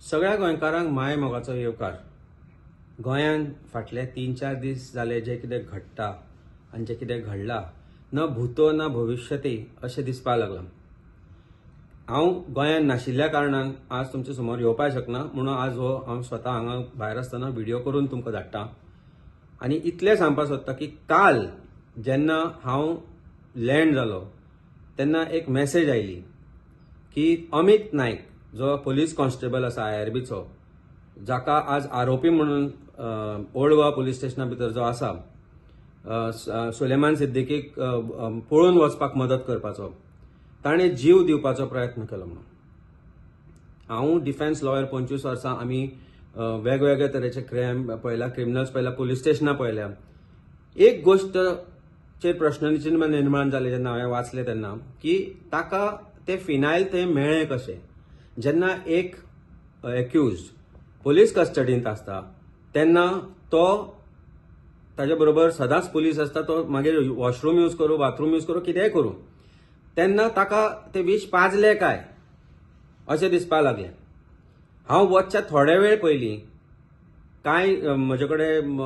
सगळ्या गोंयकारांक माय मोगाचो येवकार. गोंयांत फाटले 3-4 दीस जाले जे कितें घडटा आनी जे कितें घडलां न भूतो न भविष्यती अशें दिसपाक लागलां. हांव गोंयांत नाशिल्ल्या कारणान आज तुमचे समोर येवपाक शकना, म्हणून आज हो हांव स्वता हांगा भायर आसतना व्हिडिओ करून तुमकां धाडटां. आनी इतलें सांगपाक सोदतां की काल जेन्ना हांव लँड जालो तेन्ना एक मॅसेज आयली की अमित नायक जो पुलीस कॉन्स्टेबल आसा IRBचो, जाका आज आरोपी म्हणून ओल्ड गोवा पुलीस स्टेशना भितर जो आसा, सुलेमान सिद्दीकीक पळून वचपाक मदत करपाचो, ताणें जीव दिवपाचो प्रयत्न केलो म्हणून. हांव डिफेन्स लॉयर 25 वर्सां आमी वेगवेगळे तरेचे क्रायम पळयला, क्रिमिनल्स पळयला, पुलीस स्टेशनां पळयल्या. एक गोश्टचेर प्रश्न निर्माण जाले जेन्ना हांवें वाचले तेन्ना की ताका ते फिनायल थंय मेळ्ळें कशें. जेन्ना एक एक्यूज पुलीस कस्टडींत आसता तेन्ना तो ताजे बरोबर सदांच पुलीस आसता, तो मागीर वॉशरूम यूज करूं, बाथरूम यूज करूं, कितेंय करूं, तेन्ना ताका ते विश पाजले काय अशें दिसपाक लागलें. हांव वचच्या थोडे वेळ पयलीं कांय म्हजे कडेन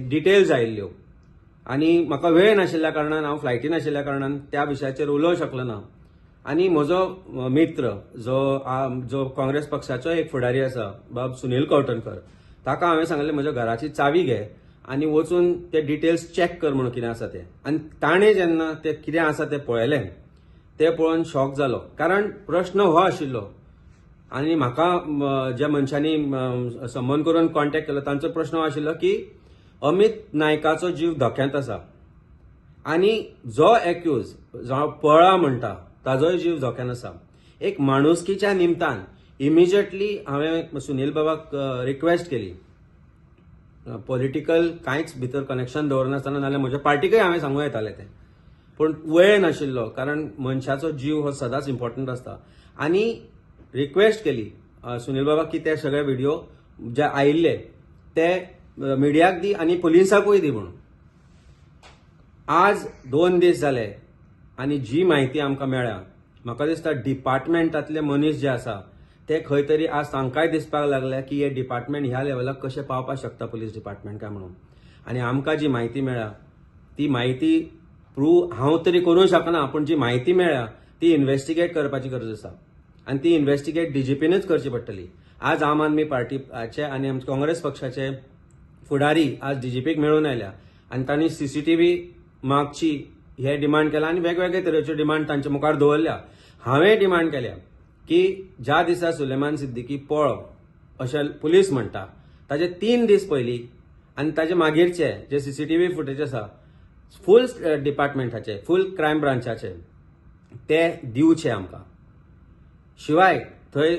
डिटेल्स आयिल्ल्यो आनी म्हाका वेळ नाशिल्ल्या कारणान, हांव फ्लायटीन आशिल्ल्या कारणान त्या विशयाचेर उलोवंक शकलो ना. आनी म्हजो मित्र जो काँग्रेस पक्षाचो एक फुडारी आसा, बाब सुनील कवटणकर, ताका हांवें सांगलें म्हज्या घराची चावी घे आनी वचून ते डिटेल्स चॅक कर म्हणून कितें आसा ते. आनी ताणें जेन्ना ते कितें आसा तें पळयलें, ते पळोवन शॉक जालो. कारण प्रश्न हो आशिल्लो आनी म्हाका ज्या मनशांनी संबंद करून कॉन्टॅक्ट केलो तांचो प्रश्न हो आशिल्लो की अमित नायकाचो जीव धोक्यांत आसा आनी जो एक्यूज जो पळा म्हणटा ताजोय जीव धोक्यान आसा. एक माणुसकीच्या निमतान इमिजिएटली हांवें सुनील बाबाक रिक्वेस्ट केली, पॉलिटिकल कांयच भितर कनेक्शन दवरनासतना, नाल्यार म्हज्या पार्टीकय हांवें सांगूं येतालें तें, पूण वेळ नाशिल्लो कारण मनशाचो जीव हो सदांच इम्पॉर्टंट आसता. आनी रिक्वेस्ट केली सुनील बाबाक की ते सगळे व्हिडिओ जे आयिल्ले ते मिडियाक दी आनी पुलिसाकूय दी म्हणून. आज 2 दीस जाले आनी जी म्हायती आमकां मेळ्ळ्या, म्हाका दिसता डिपार्टमेंटांतले मनीस जे आसा ते खंय तरी आज तांकांय दिसपाक लागल्या की हे डिपार्टमेंट ह्या लेवलाक कशें पावपाक शकता पुलीस डिपार्टमेंट काय म्हणून. आनी आमकां जी म्हायती मेळ्ळ्या ती म्हायती प्रूव हांव तरी करूंक शकना, पूण जी म्हायती मेळ्ळ्या ती इन्व्हेस्टिगेट करपाची गरज आसा आनी ती इन्व्हेस्टिगेट DGPनूच करची पडटली. आज आम आदमी पार्टीचे आनी आमचे काँग्रेस पक्षाचे फुडारी आज DGPक मेळून आयल्या आनी तांणी CCTV मागची हे डिमांड केला आनी वेगवेगळे तरेच्यो डिमांड तांचे मुखार दवरल्या. हांवें डिमांड केल्या की ज्या दिसा सुलेमान सिद्दीकी पळो अशें पुलीस म्हणटा ताचे 3 दीस पयलीं आनी ताचे मागीरचे जे CCTV फुटेज आसा फूल डिपार्टमेंटाचे, फूल क्रायम ब्रांचाचे, ते दिवचे आमकां. शिवाय थंय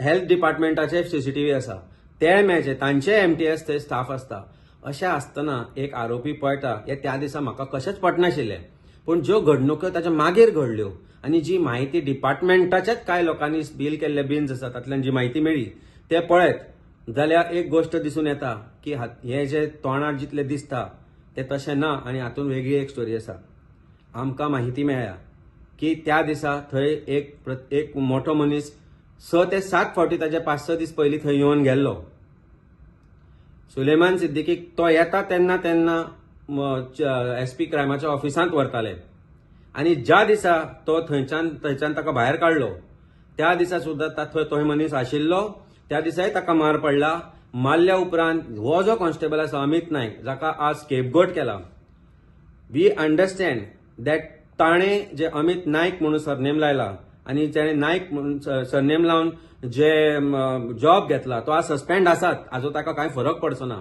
हेल्थ डिपार्टमेंटाचे CCTV आसा ते मेळचे, तांचे MTS थंय स्टाफ आसता. अशें आसतना एक आरोपी पळटा हे त्या दिसा म्हाका कशेंच पटनाशिल्लें. पूण ज्यो घडणुको ताच्या मागीर घडल्यो आनी जी म्हायती डिपार्टमेंटाच्याच कांय लोकांनी बील केल्ले बिन्स आसा तातूंतल्यान जी म्हायती मेळ्ळी ते पळयत जाल्यार एक गोश्ट दिसून येता की हे जे तोंडार जितले दिसता ते तशें ना आनी हातूंत वेगळी एक स्टोरी आसा. आमकां म्हायती मेळ्ळ्या की त्या दिसा थंय एक मोठो मनीस 6 ते 7 फावटी ताचे 5-6 दीस पयलीं थंय येवन गेल्लो. सुलेमान सिद्दीकीक तो येता तेन्ना SP क्रायमाच्या ऑफिसांत व्हरताले आनी ज्या दिसा तो थंयच्यान ताका भायर काडलो त्या दिसा सुद्दां थंय मनीस आशिल्लो. त्या दिसाय ताका मार पडला. मारल्या उपरांत हो जो कॉन्स्टेबल आसा अमित नायक, जाका आज स्केपगोट केला, वी अंडरस्टँड दॅट ताणें जे अमित नायक म्हणून सरनेम लायला आनी ताणें नायक म्हणून सरनेम लावन जे जॉब घेतला तो आज सस्पेंड आसात, हाजो ताका कांय फरक पडचो ना.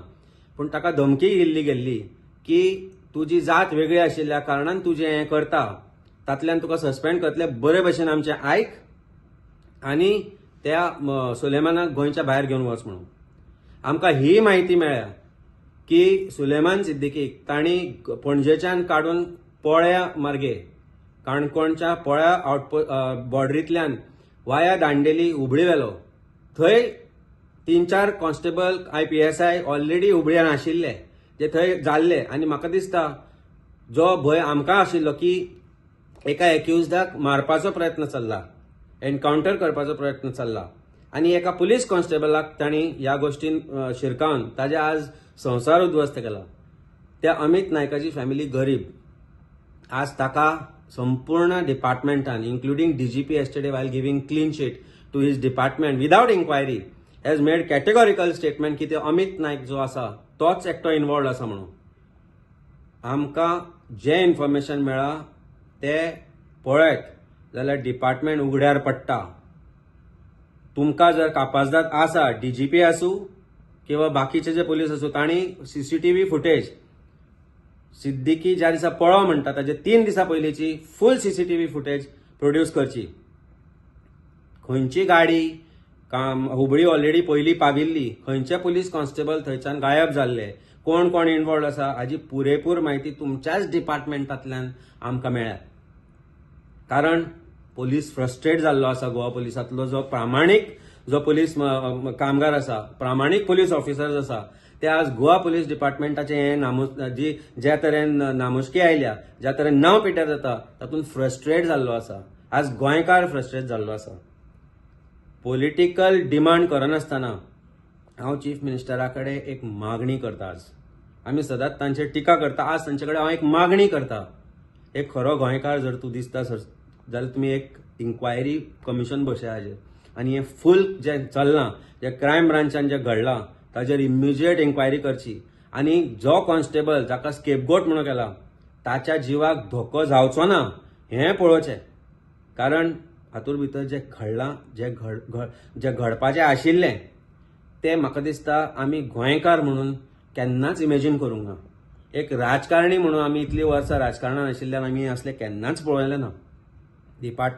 पूण ताका धमकी दिल्ली गेल्ली की तुजी जात वेगळी आशिल्ल्या कारणान तूं जें हें करता तातल्यान तुका सस्पेंड करतले, बरे भशेन आमचें आयक आनी त्या सुलेमानाक गोंयच्या भायर घेवन वच म्हणून. आमकां ही म्हायती मेळ्ळ्या की सुलेमान सिद्दीकीक तांणी पणजेच्यान काडून पोळ्या मार्गे काणकोणच्या पोळ्या बॉर्डरींतल्यान वाया दांडेली हुबळी व्हेलो. थंय 3-4 कॉन्स्टेबल PSI ऑलरेडी हुबळ्यान आशिल्ले जे थंय जाल्ले. आनी म्हाका दिसता जो भंय आमकां आशिल्लो की एका एक्युज्डाक मारपाचो प्रयत्न चल्ला एनकाउंटर करपाचो प्रयत्न चल्ला आनी एका पुलीस कॉन्स्टेबलाक तांणी ह्या गोष्टीन शिरकावन ताजे आज संवसार उद्ध्वस्त केला. त्या अमित नायकाची फॅमिली गरीब. आज ताका संपूर्ण डिपार्टमेंटान including DGP yesterday while giving clean sheet to his department without inquiry has made categorical statement की ते अमित नायक जो आसा तोच एकटो इन्वॉल्ड आसा म्हणून. आमकां जे इन्फॉर्मेशन मेळ्ळा ते पळयत जाल्यार डिपार्टमेंट उगड्यार पडटा. तुमकां जर कापाजदाद आसा, डीजीपी आसूं किंवा बाकीचे जे पुलीस आसूं, तांणी सीसीटीव्ही फुटेज सिद्दीकी ज्या दिसा पळो म्हणटा ताजे 3 दिसां पयलींची फुल सीसीटीव्ही फुटेज प्रोड्यूस करची. खंयची गाडी हुबळी ऑलरेडी पयलीं पाविल्ली, खंयचे पुलीस कॉन्स्टेबल थंयच्यान गायब जाल्ले, कोण कोण इन्वॉल्ड आसा हाची पुरेपूर म्हायती तुमच्याच डिपार्टमेंटांतल्यान आमकां मेळ्ळ्या. कारण पुलीस फ्रस्ट्रेट जाल्लो आसा. गोवा पुलिसांतलो जो प्रामाणीक जो पुलीस कामगार आसा, प्रामाणीक पुलीस ऑफिसर्स आसा, ते आज गोवा पुलीस डिपार्टमेंटाचे हे ज्या तरेन नामुष्की आयल्या, ज्या तरेन नांव पिड्ड्यार जाता, तातूंत फ्रस्ट्रेट जाल्लो आसा. आज गोंयकार फ्रस्ट्रेट जाल्लो आसा. पॉलिटिकल डिमांड करनासतना हांव चीफ मिनिस्टरा कडेन एक मागणी करता. आज आमी सदांच तांचेर टिका करता, आज तांचे कडेन हांव एक मागणी करता. एक खरो गोंयकार जर तूं दिसता जाल्यार तुमी एक इन्क्वायरी कमिशन बसया हाजेर आनी हें फूल जें चल्लां, जें क्रायम ब्रांचान जें घडलां ताजेर इमिजिएट इन्क्वायरी करची आनी जो कॉन्स्टेबल जाका स्केपगोट म्हणून केला ताच्या जिवाक धोको जावचो ना हें पळोवचें. कारण हातूंत भितर जें घडलां, जें घडपाचें आशिल्लें तें म्हाका दिसता आमी गोंयकार म्हणून केन्नाच इमेजीन करूंक ना. एक राजकारणी म्हणून आमी इतलीं वर्सां राजकारणांत आशिल्ल्यान आमी असलें केन्नाच पळयलें ना.